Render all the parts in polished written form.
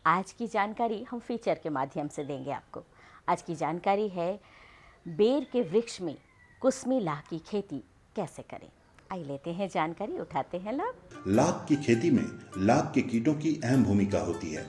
आज की जानकारी हम फीचर के माध्यम से देंगे आपको। आज की जानकारी है बेर के वृक्ष में कुसमी लाख की खेती कैसे करें। आइए लेते हैं जानकारी, उठाते हैं लाभ। लाख की खेती में लाख के कीटों की अहम भूमिका होती है।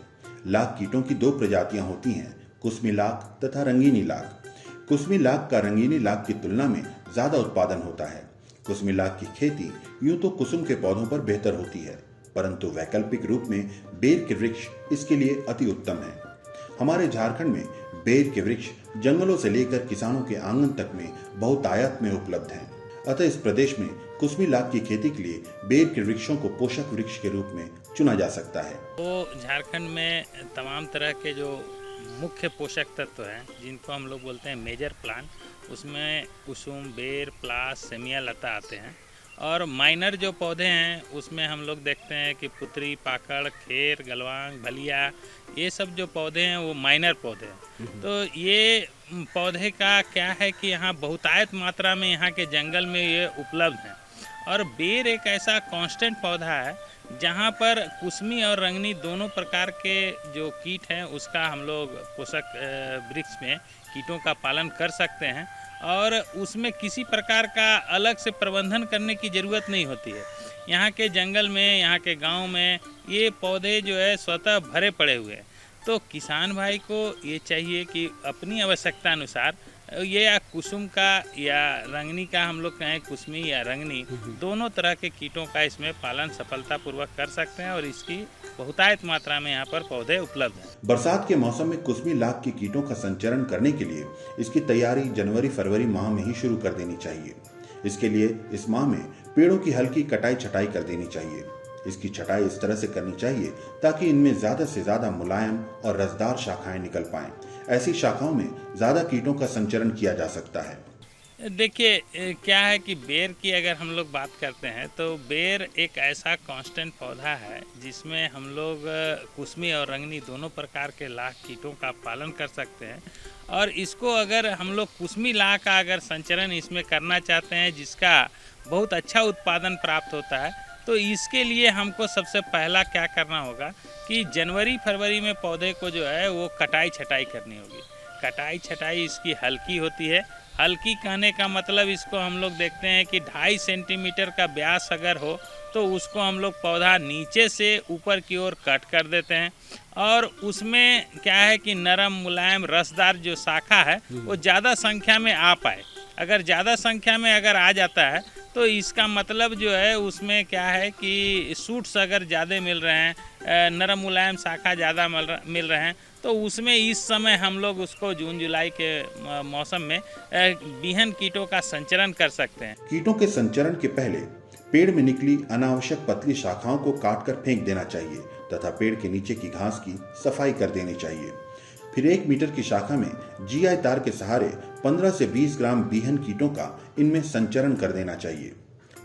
लाख कीटों की दो प्रजातियां होती हैं, कुसमी लाख तथा रंगीनी लाख। कुसमी लाख का रंगीनी लाख की तुलना में ज्यादा उत्पादन होता है। कुसमी लाख की खेती यूं तो कुसुम के पौधों पर बेहतर होती है, परंतु वैकल्पिक रूप में बेर के वृक्ष इसके लिए अति उत्तम है। हमारे झारखंड में बेर के वृक्ष जंगलों से लेकर किसानों के आंगन तक में बहुतायत में उपलब्ध हैं। अतः इस प्रदेश में कुसमी लाख की खेती के लिए बेर के वृक्षों को पोषक वृक्ष के रूप में चुना जा सकता है। तो झारखंड में तमाम तरह के जो मुख्य पोषक तत्व हैं, जिनको हम लोग बोलते हैं मेजर प्लांट, उसमें कुसुम, बेर, प्लास, सेमिया, लता आते हैं। और माइनर जो पौधे हैं उसमें हम लोग देखते हैं कि पुतरी, पाकड़, खेर, गलवांग, भलिया, ये सब जो पौधे हैं वो माइनर पौधे हैं। तो ये पौधे का क्या है कि यहाँ बहुतायत मात्रा में यहाँ के जंगल में ये उपलब्ध हैं। और बेर एक ऐसा कांस्टेंट पौधा है जहाँ पर कुसमी और रंगनी दोनों प्रकार के जो कीट हैं उसका हम लोग पोषक वृक्ष में कीटों का पालन कर सकते हैं। और उसमें किसी प्रकार का अलग से प्रबंधन करने की ज़रूरत नहीं होती है। यहाँ के जंगल में, यहाँ के गांव में ये पौधे जो है स्वतः भरे पड़े हुए हैं। तो किसान भाई को ये चाहिए कि अपनी आवश्यकता अनुसार ये या कुसुम का या रंगनी का, हम लोग कहें कुसमी या रंगनी, दोनों तरह के कीटों का इसमें पालन सफलतापूर्वक कर सकते हैं। और इसकी बहुतायत मात्रा में यहाँ पर पौधे उपलब्ध हैं। बरसात के मौसम में कुसमी लाख के कीटों का संचरण करने के लिए इसकी तैयारी जनवरी-फरवरी माह में ही शुरू कर देनी चाहिए। इसके लिए इस माह में पेड़ों की हल्की कटाई छटाई कर देनी चाहिए। इसकी छटाई इस तरह से करनी चाहिए ताकि इनमें ज्यादा से ज्यादा मुलायम और रसदार शाखाएं निकल पाएं। ऐसी शाखाओं में ज्यादा कीटों का संचरण किया जा सकता है। देखिए क्या है कि बेर की अगर हम लोग बात करते हैं तो बेर एक ऐसा कांस्टेंट पौधा है जिसमें हम लोग कुसमी और रंगनी दोनों प्रकार के लाख कीटों का पालन कर सकते हैं। और इसको अगर हम लोग कुसमी लाख का अगर संचरण इसमें करना चाहते हैं जिसका बहुत अच्छा उत्पादन प्राप्त होता है, तो इसके लिए हमको सबसे पहला क्या करना होगा कि जनवरी फरवरी में पौधे को जो है वो कटाई छटाई करनी होगी। कटाई छटाई इसकी हल्की होती है। हल्की कहने का मतलब इसको हम लोग देखते हैं कि 2.5 सेंटीमीटर का व्यास अगर हो तो उसको हम लोग पौधा नीचे से ऊपर की ओर कट कर देते हैं। और उसमें क्या है कि नरम, मुलायम, रसदार जो शाखा है वो ज़्यादा संख्या में आ पाए। अगर ज़्यादा संख्या में अगर आ जाता है तो इसका मतलब जो है उसमें क्या है कि सूट्स अगर ज़्यादा मिल रहे हैं, नरम मुलायम शाखा ज़्यादा मिल रहे हैं, तो उसमें इस समय हम लोग उसको जून जुलाई के मौसम में बीहन कीटों का संचरण कर सकते हैं। कीटों के संचरण के पहले पेड़ में निकली अनावश्यक पतली शाखाओं को काटकर फेंक देना चाहिए तथा पेड़ के नीचे की घास की सफाई कर देनी चाहिए। फिर 1 मीटर की शाखा में जीआई तार के सहारे 15 से 20 ग्राम बीहन कीटों का इनमें संचरण कर देना चाहिए।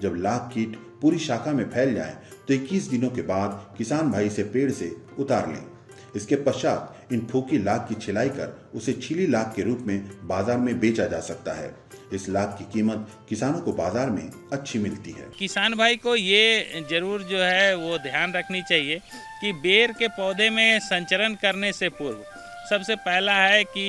जब लाख कीट पूरी शाखा में फैल जाएं, तो 21 दिनों के बाद किसान भाई से पेड़ से उतार लें। इसके पश्चात इन फूकी लाख की छिलाई कर उसे छीली लाख के रूप में बाजार में बेचा जा सकता है। इस लाख की कीमत किसानों को बाजार में अच्छी मिलती है। किसान भाई को ये जरूर जो है वो ध्यान रखनी चाहिए कि बेर के पौधे में संचरण करने से पूर्व सबसे पहला है कि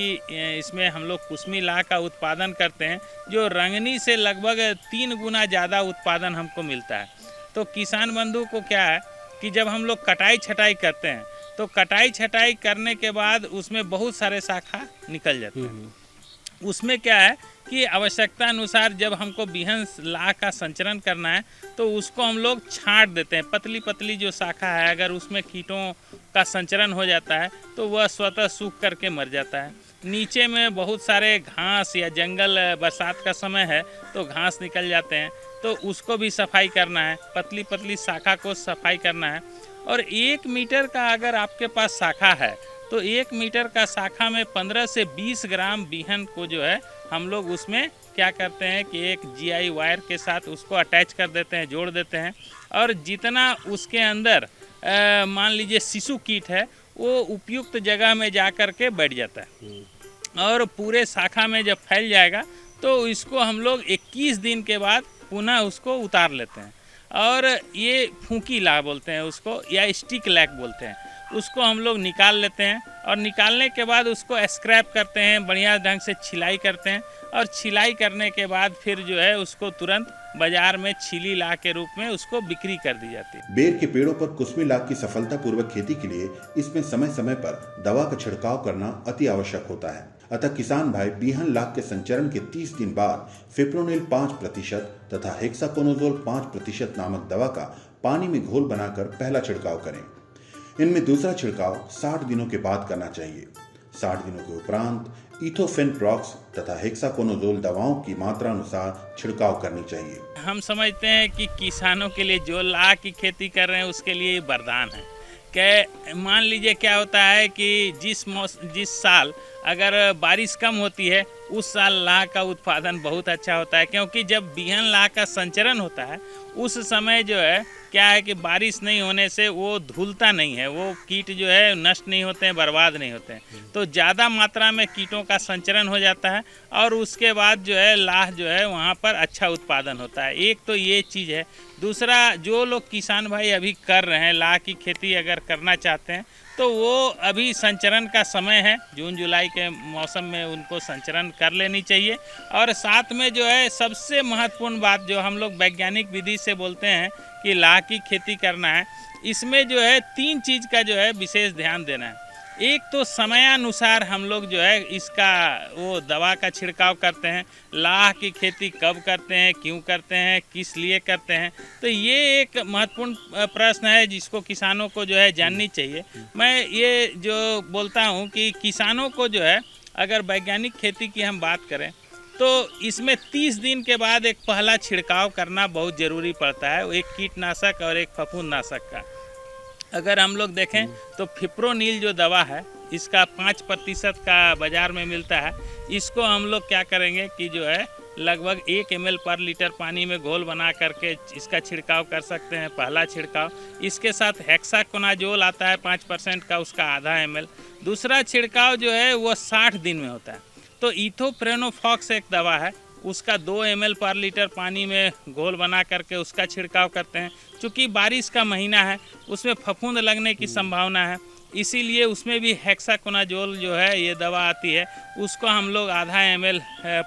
इसमें हम लोग कुसमी लाख का उत्पादन करते हैं जो रंगनी से लगभग 3 गुना ज़्यादा उत्पादन हमको मिलता है। तो किसान बंधु को क्या है कि जब हम लोग कटाई छटाई करते हैं तो कटाई छटाई करने के बाद उसमें बहुत सारे शाखा निकल जाते हैं। उसमें क्या है कि आवश्यकता अनुसार जब हमको बीहन लाख का संचरण करना है तो उसको हम लोग छांट देते हैं। पतली पतली जो शाखा है अगर उसमें कीटों का संचरण हो जाता है तो वह स्वतः सूख करके मर जाता है। नीचे में बहुत सारे घास या जंगल, बरसात का समय है तो घास निकल जाते हैं, तो उसको भी सफाई करना है। पतली पतली शाखा को सफाई करना है। और 1 मीटर का अगर आपके पास शाखा है तो 1 मीटर का शाखा में 15 से 20 ग्राम बीहन को जो है हम लोग उसमें क्या करते हैं कि एक जीआई वायर के साथ उसको अटैच कर देते हैं, जोड़ देते हैं। और जितना उसके अंदर मान लीजिए शिशु कीट है वो उपयुक्त जगह में जा कर के बैठ जाता है और पूरे शाखा में जब फैल जाएगा तो इसको हम लोग 21 दिन के बाद पुनः उसको उतार लेते हैं। और ये फूंकी लाख बोलते हैं उसको, या स्टिक लैक बोलते हैं। उसको हम लोग निकाल लेते हैं और निकालने के बाद उसको स्क्रैप करते हैं, बढ़िया ढंग से छिलाई करते हैं और छिलाई करने के बाद फिर जो है उसको तुरंत बाजार में छीली लाख के रूप में उसको बिक्री कर दी जाती है। बेर के पेड़ों पर कुस्मी लाख की सफलतापूर्वक खेती के लिए इसमें समय समय पर दवा का छिड़काव करना अति आवश्यक होता है। अतः किसान भाई बीहन लाख के संचरण के 30 दिन बाद फिप्रोनिल 5% तथा हेक्साकोनाजोल 5% नामक दवा का पानी में घोल बनाकर पहला छिड़काव करें। इनमें दूसरा छिड़काव 60 दिनों के बाद करना चाहिए। 60 दिनों के उपरांत इथोफेनप्रॉक्स तथा हेक्साकोनाजोल दवाओं की मात्रा अनुसार छिड़काव करनी चाहिए। हम समझते हैं कि किसानों के लिए जो लाख की खेती कर रहे हैं उसके लिए वरदान है। कि मान लीजिए क्या होता है कि जिस साल अगर बारिश कम होती है उस साल लाख का उत्पादन बहुत अच्छा होता है, क्योंकि जब बीहन लाख का संचरण होता है उस समय जो है क्या है कि बारिश नहीं होने से वो धुलता नहीं है, वो कीट जो है नष्ट नहीं होते हैं, बर्बाद नहीं होते हैं, तो ज़्यादा मात्रा में कीटों का संचरण हो जाता है और उसके बाद जो है लाख जो है वहाँ पर अच्छा उत्पादन होता है। एक तो ये चीज़ है। दूसरा, जो लोग किसान भाई अभी कर रहे हैं लाख की खेती अगर करना चाहते हैं तो वो अभी संचरण का समय है, जून जुलाई के मौसम में उनको संचरण कर लेनी चाहिए। और साथ में जो है सबसे महत्वपूर्ण बात जो हम लोग वैज्ञानिक विधि से बोलते हैं कि लाख की खेती करना है, इसमें जो है 3 चीज़ का जो है विशेष ध्यान देना है। एक तो समयानुसार हम लोग जो है इसका वो दवा का छिड़काव करते हैं। लाख की खेती कब करते हैं, क्यों करते हैं, किस लिए करते हैं, तो ये एक महत्वपूर्ण प्रश्न है जिसको किसानों को जो है जाननी चाहिए। मैं ये जो बोलता हूँ कि किसानों को जो है अगर वैज्ञानिक खेती की हम बात करें तो इसमें 30 दिन के बाद एक पहला छिड़काव करना बहुत ज़रूरी पड़ता है, एक कीटनाशक और एक फफूंदनाशक का। अगर हम लोग देखें तो फिप्रोनिल जो दवा है इसका 5% का बाज़ार में मिलता है। इसको हम लोग क्या करेंगे कि जो है लगभग 1 ml पर लीटर पानी में घोल बना करके इसका छिड़काव कर सकते हैं, पहला छिड़काव। इसके साथ हेक्साकोनाजोल आता है 5% का, उसका आधा ml। दूसरा छिड़काव जो है वो 60 दिन में होता है। तो इथोप्रेनोफॉक्स एक दवा है, उसका 2 ml पर लीटर पानी में घोल बना करके उसका छिड़काव करते हैं। चूँकि बारिश का महीना है उसमें फफूंद लगने की संभावना है, इसीलिए उसमें भी हेक्साकोनाजोल जो है ये दवा आती है, उसको हम लोग आधा ml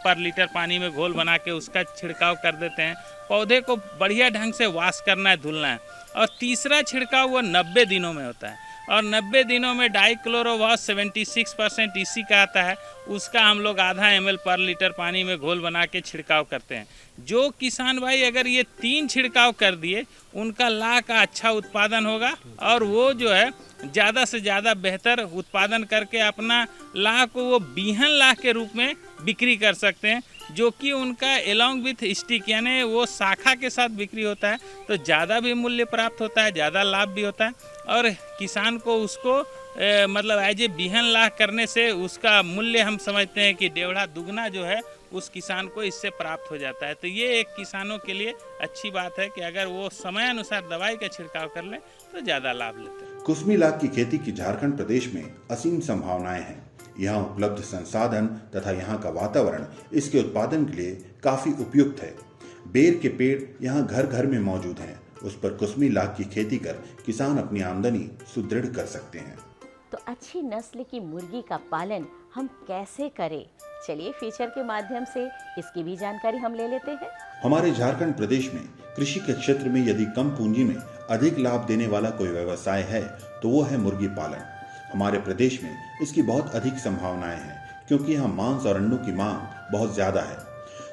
पर लीटर पानी में घोल बना के उसका छिड़काव कर देते हैं। पौधे को बढ़िया ढंग से वॉश करना है, धुलना है। और तीसरा छिड़काव वो 90 दिनों में होता है और 90 दिनों में डाइक्लोरोवास 76% इसी का आता है, उसका हम लोग आधा ml पर लीटर पानी में घोल बना के छिड़काव करते हैं। जो किसान भाई अगर ये 3 छिड़काव कर दिए उनका लाख का अच्छा उत्पादन होगा और वो जो है ज़्यादा से ज़्यादा बेहतर उत्पादन करके अपना लाख को वो बीहन लाख के रूप में बिक्री कर सकते हैं, जो कि उनका एलॉन्ग विथ स्टिक यानी वो शाखा के साथ बिक्री होता है, तो ज़्यादा भी मूल्य प्राप्त होता है, ज़्यादा लाभ भी होता है और किसान को उसको मतलब एज ए बीहन लाख करने से उसका मूल्य हम समझते हैं कि 1.5 दुगना जो है उस किसान को इससे प्राप्त हो जाता है। तो ये एक किसानों के लिए अच्छी बात है कि अगर वो समयानुसार दवाई का छिड़काव कर लें तो ज़्यादा लाभ लेते हैं। कुस्मी लाख की खेती की झारखंड प्रदेश में असीम संभावनाएं हैं। यहाँ उपलब्ध संसाधन तथा यहाँ का वातावरण इसके उत्पादन के लिए काफी उपयुक्त है। बेर के पेड़ यहाँ घर घर में मौजूद हैं। उस पर कुस्मी लाख की खेती कर किसान अपनी आमदनी सुदृढ़ कर सकते हैं। तो अच्छी नस्ल की मुर्गी का पालन हम कैसे करें, चलिए फीचर के माध्यम से इसकी भी जानकारी हम ले लेते हैं। हमारे झारखंड प्रदेश में कृषि के क्षेत्र में यदि कम पूंजी में अधिक लाभ देने वाला कोई व्यवसाय है तो वो है मुर्गी पालन। हमारे प्रदेश में इसकी बहुत अधिक संभावनाएं हैं क्योंकि यहाँ मांस और अंडों की मांग बहुत ज्यादा है।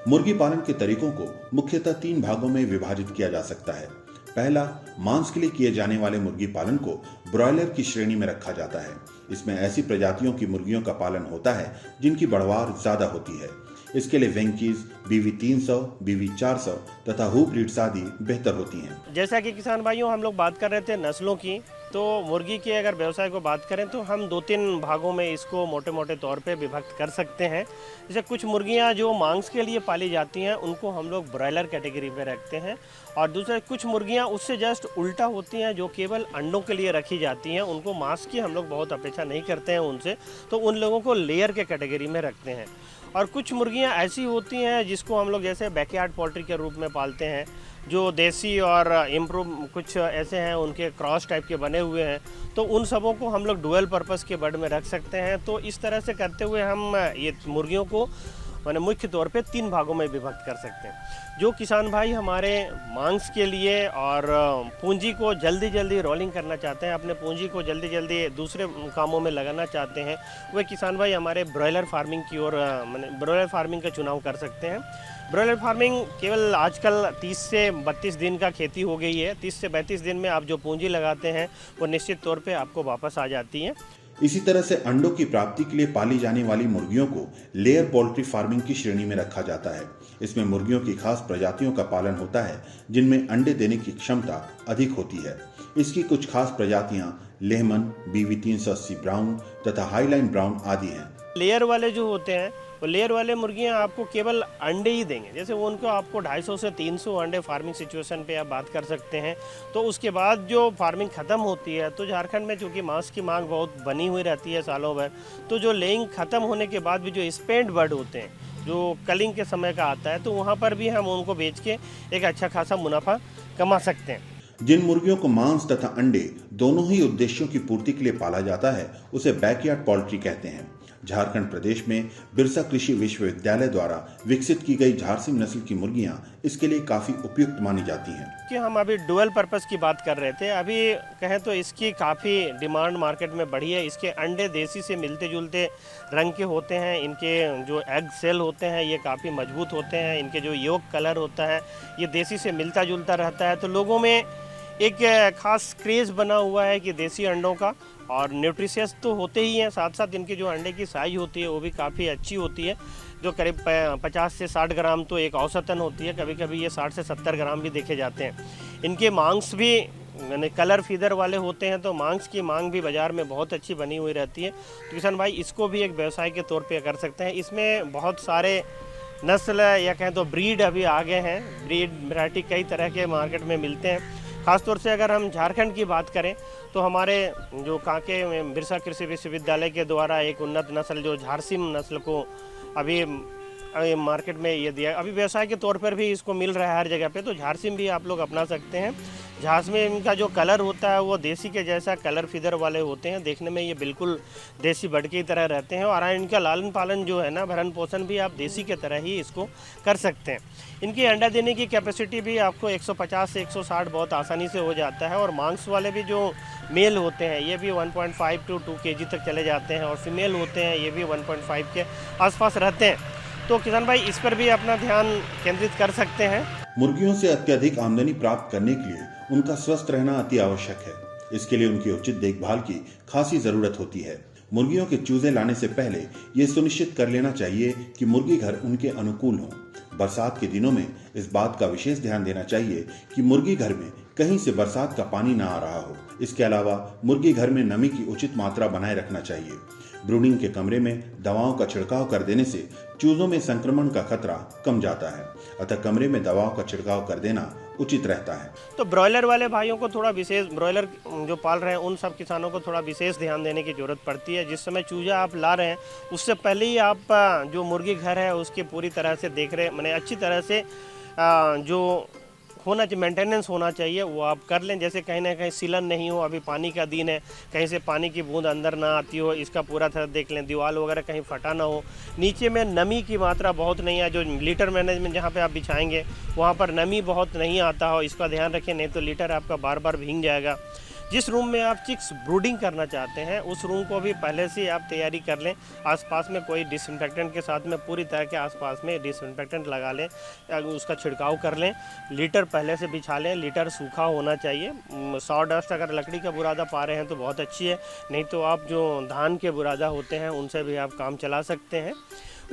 मुर्गी पालन के तरीकों को मुख्यतः 3 भागों में विभाजित किया जा सकता है। पहला, मांस के लिए किए जाने वाले मुर्गी पालन को ब्रॉयलर की श्रेणी में रखा जाता है। इसमें ऐसी प्रजातियों की मुर्गियों का पालन होता है जिनकी बढ़वार ज्यादा होती है। इसके लिए वेंकीज, बीवी 300, बीवी 400 तथा हू ब्रीड्स आदि बेहतर होती हैं। जैसा कि किसान भाइयों हम लोग बात कर रहे थे नस्लों की, तो मुर्गी के अगर व्यवसाय को बात करें तो हम 2-3 भागों में इसको मोटे मोटे तौर पे विभक्त कर सकते हैं। जैसे कुछ मुर्गियां जो मांस के लिए पाली जाती हैं उनको हम लोग ब्रॉयलर कैटेगरी में रखते हैं और दूसरे कुछ मुर्गियां उससे जस्ट उल्टा होती हैं जो केवल अंडों के लिए रखी जाती हैं, उनको मांस की हम लोग बहुत अपेक्षा नहीं करते हैं उनसे, तो उन लोगों को लेयर के कैटेगरी में रखते हैं। और कुछ मुर्गियां ऐसी होती हैं जिसको हम लोग जैसे बैकयार्ड पोल्ट्री के रूप में पालते हैं, जो देसी और इम्प्रूव कुछ ऐसे हैं उनके क्रॉस टाइप के बने हुए हैं, तो उन सबों को हम लोग डुअल पर्पस के बर्ड में रख सकते हैं। तो इस तरह से करते हुए हम ये मुर्गियों को मैंने मुख्य तौर पे 3 भागों में विभक्त कर सकते हैं। जो किसान भाई हमारे मांस के लिए और पूंजी को जल्दी जल्दी रोलिंग करना चाहते हैं, अपने पूंजी को जल्दी जल्दी दूसरे कामों में लगाना चाहते हैं, वे किसान भाई हमारे ब्रॉयलर फार्मिंग की ओर ब्रॉयलर फार्मिंग का चुनाव कर सकते हैं। ब्रॉयलर फार्मिंग केवल आजकल 30 से 32 दिन का खेती हो गई है। 30 से 32 दिन में आप जो पूंजी लगाते हैं वो निश्चित तौर पे आपको वापस आ जाती है। इसी तरह से अंडों की प्राप्ति के लिए पाली जाने वाली मुर्गियों को लेयर पोल्ट्री फार्मिंग की श्रेणी में रखा जाता है। इसमें मुर्गियों की खास प्रजातियों का पालन होता है जिनमें अंडे देने की क्षमता अधिक होती है। इसकी कुछ खास प्रजातियां लेहमन, BV 380 ब्राउन तथा हाईलाइन ब्राउन आदि हैं। लेयर वाले जो होते हैं वो लेयर वाले मुर्गियां आपको केवल अंडे ही देंगे। जैसे वो उनको आपको 250 से 300 अंडे फार्मिंग सिचुएशन पे आप बात कर सकते हैं। तो उसके बाद जो फार्मिंग ख़त्म होती है, तो झारखंड में चूँकि मांस की मांग बहुत बनी हुई रहती है सालों भर, तो जो लेइंग ख़त्म होने के बाद भी जो स्पेंड बर्ड होते हैं, जो कलिंग के समय का आता है, तो वहाँ पर भी हम उनको बेच के एक अच्छा खासा मुनाफा कमा सकते हैं। जिन मुर्गियों को मांस तथा अंडे दोनों ही उद्देश्यों की पूर्ति के लिए पाला जाता है उसे बैकयार्ड पोल्ट्री कहते हैं। झारखंड प्रदेश में बिरसा कृषि विश्वविद्यालय द्वारा विकसित की गई झारसिम नस्ल की मुर्गियां इसके लिए काफी उपयुक्त मानी जाती हैं। कि हम अभी डुअल पर्पस की बात कर रहे थे, अभी कहें तो इसकी काफ़ी डिमांड मार्केट में बढ़ी है। इसके अंडे देसी से मिलते जुलते रंग के होते हैं, इनके जो एग सेल होते हैं ये काफ़ी मजबूत होते हैं, इनके जो योग कलर होता है ये देसी से मिलता जुलता रहता है। तो लोगों में एक खास क्रेज़ बना हुआ है कि देसी अंडों का, और न्यूट्रिशियस तो होते ही हैं, साथ साथ इनकी जो अंडे की साइज होती है वो भी काफ़ी अच्छी होती है, जो करीब 50 से 60 ग्राम तो एक औसतन होती है। कभी कभी ये 60 से 70 ग्राम भी देखे जाते हैं। इनके मांस भी यानी कलर फीदर वाले होते हैं, तो मांस की मांग भी बाज़ार में बहुत अच्छी बनी हुई रहती है। तो किसान भाई इसको भी एक व्यवसाय के तौर पर कर सकते हैं। इसमें बहुत सारे नस्ल या कहें तो ब्रीड अभी आ गए हैं, ब्रीड वैरायटी कई तरह के मार्केट में मिलते हैं। ख़ासतौर से अगर हम झारखंड की बात करें तो हमारे जो कांके में बिरसा कृषि विश्वविद्यालय के द्वारा एक उन्नत नस्ल जो झारसिम नस्ल को अभी मार्केट में ये दिया, अभी व्यवसाय के तौर पर भी इसको मिल रहा है हर जगह पे, तो झारसिम भी आप लोग अपना सकते हैं। झारसिम का जो कलर होता है वो देसी के जैसा कलर फीदर वाले होते हैं, देखने में ये बिल्कुल देसी बर्ड की तरह रहते हैं, और इनका लालन पालन जो है ना, भरण पोषण भी आप देसी के तरह ही इसको कर सकते हैं। इनकी अंडा देने की कैपेसिटी भी आपको 150 से 160 बहुत आसानी से हो जाता है, और मांस वाले भी जो मेल होते हैं ये भी 1.5 to 2 kg तक चले जाते हैं, और फीमेल होते हैं ये भी 1.5 के आसपास रहते हैं। तो किसान भाई इस पर भी अपना ध्यान केंद्रित कर सकते हैं। मुर्गियों से अत्यधिक आमदनी प्राप्त करने के लिए उनका स्वस्थ रहना अति आवश्यक है। इसके लिए उनकी उचित देखभाल की खासी जरूरत होती है। मुर्गियों के चूजे लाने से पहले ये सुनिश्चित कर लेना चाहिए कि मुर्गी घर उनके अनुकूल हो। बरसात के दिनों में इस बात का विशेष ध्यान देना चाहिए कि मुर्गी घर में कहीं से बरसात का पानी ना आ रहा हो। इसके अलावा मुर्गी घर में नमी की उचित मात्रा बनाए रखना चाहिए। ब्रूडिंग के कमरे में दवाओं का छिड़काव कर देने से चूजों में संक्रमण का खतरा कम जाता है, अतः कमरे में दवाओं का छिड़काव कर देना उचित रहता है। तो ब्रॉयलर वाले भाइयों को थोड़ा विशेष, ब्रॉयलर जो पाल रहे हैं उन सब किसानों को थोड़ा विशेष ध्यान देने की जरूरत पड़ती है। जिस समय चूजा आप ला रहे हैं उससे पहले ही आप जो मुर्गी घर है उसकी पूरी तरह से देख रहे, मैंने अच्छी तरह से जो होना चाहिए, मेंटेनेंस होना चाहिए, वो आप कर लें। जैसे कहीं ना कहीं सीलन नहीं हो, अभी पानी का दिन है, कहीं से पानी की बूंद अंदर ना आती हो, इसका पूरा तरह देख लें। दीवार वगैरह कहीं फटा ना हो, नीचे में नमी की मात्रा बहुत नहीं है, जो लीटर मैनेजमेंट जहाँ पे आप बिछाएंगे वहाँ पर नमी बहुत नहीं आता हो, इसका ध्यान रखें, नहीं तो लीटर आपका बार बार भीग जाएगा। जिस रूम में आप चिक्स ब्रूडिंग करना चाहते हैं उस रूम को भी पहले से आप तैयारी कर लें। आसपास में कोई डिसइंफेक्टेंट के साथ में पूरी तरह के आसपास में डिसइंफेक्टेंट लगा लें, उसका छिड़काव कर लें, लीटर पहले से बिछा लें, लीटर सूखा होना चाहिए। सॉडस्ट अगर लकड़ी का बुरादा पा रहे हैं तो बहुत अच्छी है, नहीं तो आप जो धान के बुरादा होते हैं उनसे भी आप काम चला सकते हैं।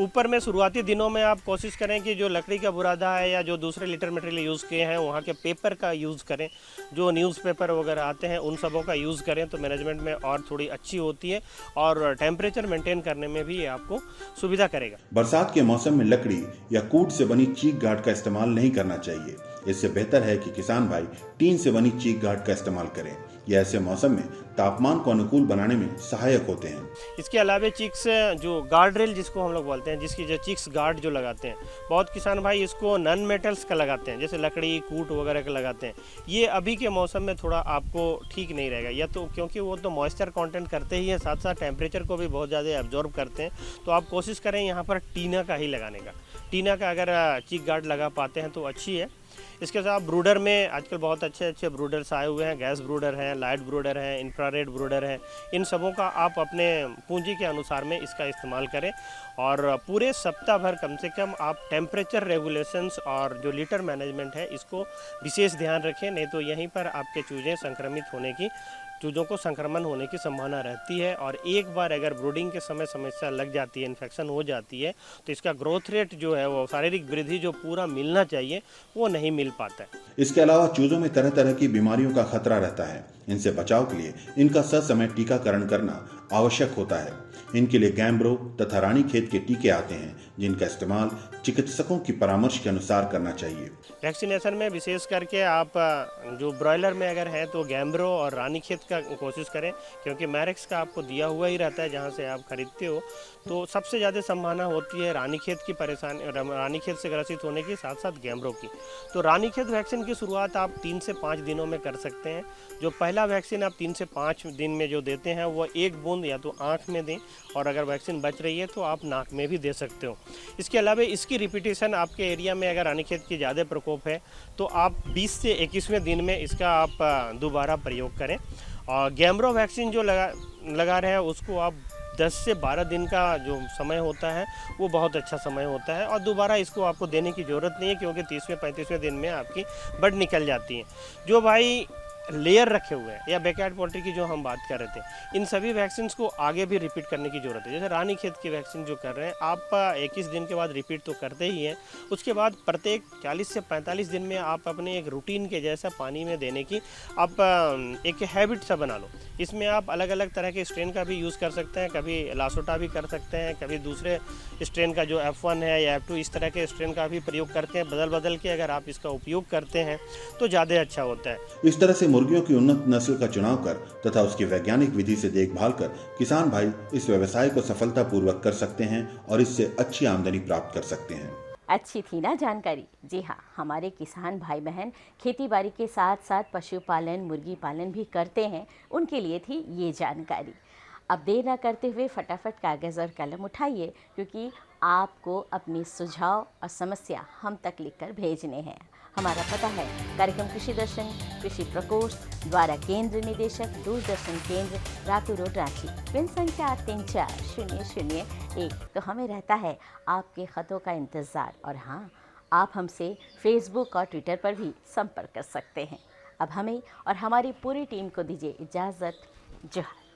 ऊपर में शुरुआती दिनों में आप कोशिश करें कि जो लकड़ी का बुरादा है या जो दूसरे लिटर मटेरियल यूज़ किए हैं वहाँ के पेपर का यूज़ करें, जो न्यूज़पेपर वगैरह आते हैं उन सबों का यूज़ करें, तो मैनेजमेंट में और थोड़ी अच्छी होती है और टेम्परेचर मेंटेन करने में भी आपको सुविधा करेगा। बरसात के मौसम में लकड़ी या कूट से बनी चीक गार्ड का इस्तेमाल नहीं करना चाहिए। इससे बेहतर है कि किसान भाई टीन से बनी चीक गार्ड का इस्तेमाल करें। यह ऐसे मौसम में तापमान को अनुकूल बनाने में सहायक होते हैं। इसके अलावा चिक्स जो गार्ड रेल जिसको हम लोग बोलते हैं, जिसकी जो चिक्स गार्ड जो लगाते हैं, बहुत किसान भाई इसको नॉन मेटल्स का लगाते हैं, जैसे लकड़ी कूट वगैरह का लगाते हैं। ये अभी के मौसम में थोड़ा आपको ठीक नहीं रहेगा, या तो क्योंकि वो तो मॉइस्चर कंटेंट करते ही हैं, साथ साथ टेम्परेचर को भी बहुत ज़्यादा एब्जॉर्ब करते हैं। तो आप कोशिश करें यहाँ पर टीना का ही लगाने का। टीना का अगर चिक गार्ड लगा पाते हैं तो अच्छी है। इसके साथ ब्रूडर में आजकल बहुत अच्छे अच्छे ब्रूडर्स आए हुए हैं, गैस ब्रूडर हैं, लाइट ब्रूडर हैं, इंफ्रारेड ब्रूडर हैं। इन सबों का आप अपने पूंजी के अनुसार में इसका इस्तेमाल करें और पूरे सप्ताह भर कम से कम आप टेम्परेचर रेगुलेशंस और जो लीटर मैनेजमेंट है इसको विशेष ध्यान रखें, नहीं तो यहीं पर आपके चूज़ों को संक्रमण होने की संभावना रहती है। और एक बार अगर ब्रूडिंग के समय समस्या लग जाती है, इन्फेक्शन हो जाती है, तो इसका ग्रोथ रेट जो है वो शारीरिक वृद्धि जो पूरा मिलना चाहिए वो नहीं मिल पाता है। इसके अलावा चूजों में तरह तरह की बीमारियों का खतरा रहता है। इनसे बचाव के लिए इनका ससमय टीकाकरण करना आवश्यक होता है। इनके लिए गैम्ब्रो तथा रानीखेत के टीके आते हैं, जिनका इस्तेमाल चिकित्सकों की परामर्श के अनुसार करना चाहिए। वैक्सीनेशन में विशेष करके आप जो ब्रॉयलर में अगर है तो गैम्ब्रो और रानीखेत का कोशिश करें, क्योंकि मैरिक्स का आपको दिया हुआ ही रहता है जहां से आप खरीदते हो। तो सबसे ज़्यादा संभावना होती है रानीखेत की परेशानी, रानीखेत से ग्रसित होने की, साथ साथ गैम्ब्रो की। तो रानीखेत वैक्सीन की शुरुआत आप 3 से 5 दिनों में कर सकते हैं। जो पहला वैक्सीन आप 3 से 5 दिन में जो देते हैं वो 1 बूंद या तो आँख में दें, और अगर वैक्सीन बच रही है तो आप नाक में भी दे सकते हो। इसके अलावा इसकी रिपीटेशन आपके एरिया में अगर रानीखेत की ज़्यादा प्रकोप है तो आप 20 से 21वें दिन में इसका आप दोबारा प्रयोग करें। और गैम्ब्रो वैक्सीन जो लगा रहे हैं उसको आप 10 से 12 दिन का जो समय होता है वो बहुत अच्छा समय होता है, और दोबारा इसको आपको देने की ज़रूरत नहीं है, क्योंकि 30वें 35वें दिन में आपकी बड निकल जाती है। जो भाई लेयर रखे हुए हैं या बैकयार्ड पोल्ट्री की जो हम बात कर रहे थे, इन सभी वैक्सीन को आगे भी रिपीट करने की ज़रूरत है। जैसे रानीखेत की वैक्सीन जो कर रहे हैं आप 21 दिन के बाद रिपीट तो करते ही हैं, उसके बाद प्रत्येक 40 से 45 दिन में आप अपने एक रूटीन के जैसा पानी में देने की आप एक हैबिट सा बना लो। इसमें आप अलग अलग तरह के स्ट्रेन का भी यूज़ कर सकते हैं, कभी लासोटा भी कर सकते हैं, कभी दूसरे स्ट्रेन का जो F1 है या F2 इस तरह के स्ट्रेन का भी प्रयोग करते हैं। बदल बदल के अगर आप इसका उपयोग करते हैं तो ज़्यादा अच्छा होता है। इस तरह से मुर्गियों की उन्नत नस्ल का चुनाव कर तथा उसकी वैज्ञानिक विधि से देखभाल कर किसान भाई इस व्यवसाय को सफलतापूर्वक कर सकते हैं और इससे अच्छी आमदनी प्राप्त कर सकते हैं। अच्छी थी ना जानकारी। जी हाँ, हमारे किसान भाई बहन खेती बाड़ी के साथ साथ पशुपालन मुर्गी पालन भी करते हैं, उनके लिए थी ये जानकारी। अब देर ना करते हुए फटाफट कागज़ और कलम उठाइए, क्योंकि आपको अपनी सुझाव और समस्या हम तक लिखकर भेजने हैं। हमारा पता है कार्यक्रम कृषि दर्शन, कृषि प्रकोष्ठ, द्वारा केंद्र निदेशक, दूरदर्शन केंद्र, रातू रोड, रांची, पिन संख्या 8340001। तो हमें रहता है आपके ख़तों का इंतज़ार। और हाँ, आप हमसे फेसबुक और ट्विटर पर भी संपर्क कर सकते हैं। अब हमें और हमारी पूरी टीम को दीजिए इजाज़त। जोहार।